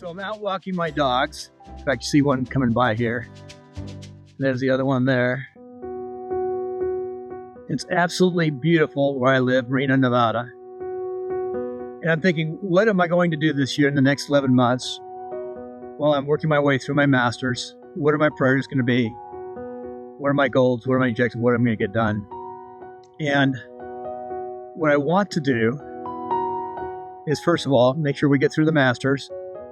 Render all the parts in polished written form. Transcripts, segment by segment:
So I'm out walking my dogs. In fact, you see one coming by here. There's the other one there. It's absolutely beautiful where I live, Reno, Nevada. And I'm thinking, what am I going to do this year in the next 11 months while I'm working my way through my master's? What are my priorities going to be? What are my goals? What are my objectives? What am I going to get done? And what I want to do is, first of all, make sure we get through the master's,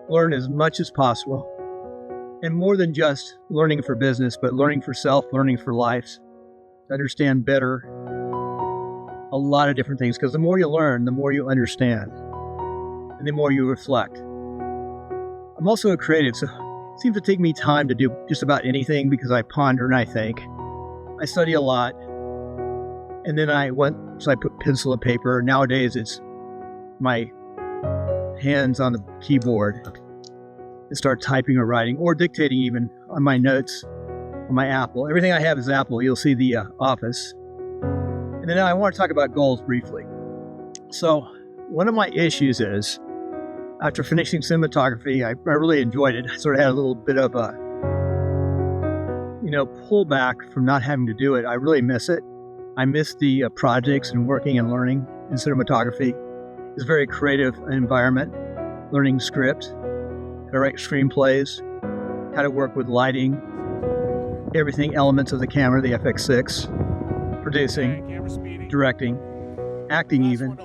learn as much as possible, and more than just learning for business, but learning for self, learning for life, to understand better a lot of different things. Because the more you learn, the more you understand, and the more you reflect. I'm also a creative, so it seems to take me time to do just about anything because I ponder and I think. I study a lot, and then I put pencil and paper. Nowadays, it's my hands on the keyboard and start typing or writing or dictating even on my notes on my Apple. Everything I have is Apple. You'll see the Office. And then I want to talk about goals briefly. So one of my issues is, after finishing cinematography, I really enjoyed it. I sort of had a little bit of a, pullback from not having to do it. I really miss it. I miss the projects and working and learning in cinematography. It's a very creative environment, learning script, how to write screenplays, how to work with lighting, everything, elements of the camera, the FX6, producing, directing, acting even,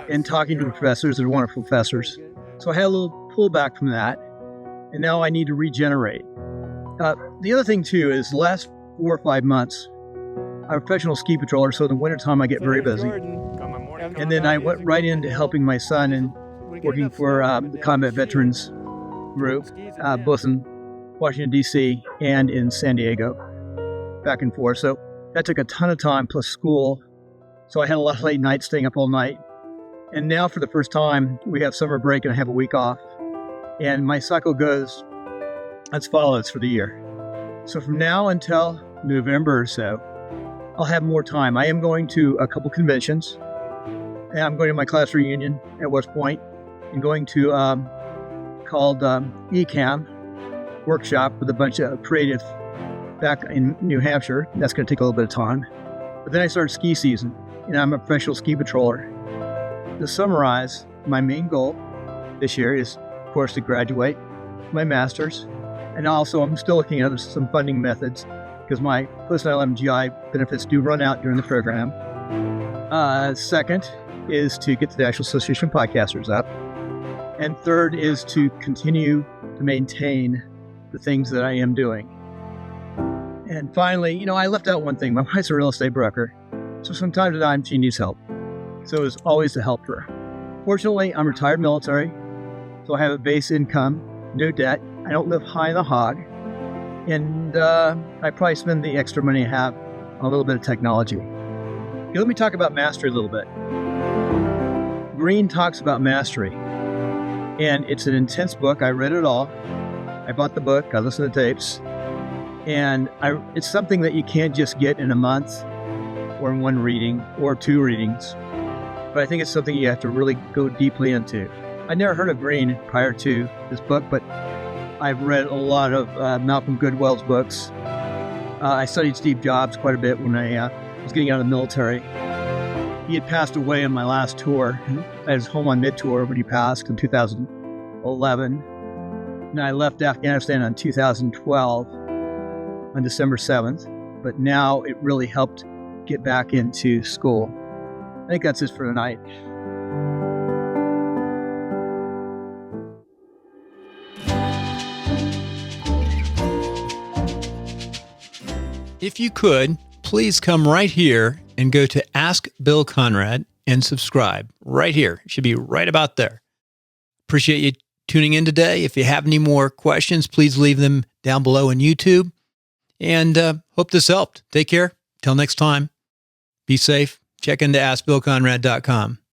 and talking to professors. They're wonderful professors. So I had a little pullback from that, and now I need to regenerate. The other thing, too, is the last 4 or 5 months, I'm a professional ski patroller, so in the wintertime I get very busy. And then I went right into helping my son and working for the Combat Veterans Group, both in Washington, D.C. and in San Diego, back and forth. So that took a ton of time, plus school. So I had a lot of late nights, staying up all night. And now for the first time, we have summer break and I have a week off. And my cycle goes as follows for the year. So from now until November or so, I'll have more time. I am going to a couple conventions. And I'm going to my class reunion at West Point and going to called ECAM workshop with a bunch of creatives back in New Hampshire. That's going to take a little bit of time. But then I start ski season, and I'm a professional ski patroller. To summarize, my main goal this year is, of course, to graduate my master's. And also, I'm still looking at some funding methods because my post-9/11 GI benefits do run out during the program. Second is to get the National Association of Podcasters up. And third is to continue to maintain the things that I am doing. And finally, I left out one thing. My wife's a real estate broker. So from time to time, she needs help. So it's always to help her. Fortunately, I'm retired military. So I have a base income, no debt. I don't live high in the hog. And I probably spend the extra money I have on a little bit of technology. Okay, let me talk about mastery a little bit. Green talks about mastery. And it's an intense book. I read it all. I bought the book. I listened to tapes. And it's something that you can't just get in a month or in one reading or 2 readings. But I think it's something you have to really go deeply into. I never heard of Green prior to this book, but I've read a lot of Malcolm Gladwell's books. I studied Steve Jobs quite a bit when I was getting out of the military. He had passed away on my last tour. I was home on mid-tour when he passed in 2011. And I left Afghanistan in 2012 on December 7th. But now it really helped get back into school. I think that's it for tonight. If you could, please come right here and go to Ask Bill Conrad and subscribe right here. It should be right about there. Appreciate you tuning in today. If you have any more questions, please leave them down below on YouTube. And hope this helped. Take care. Till next time, be safe. Check into AskBillConrad.com.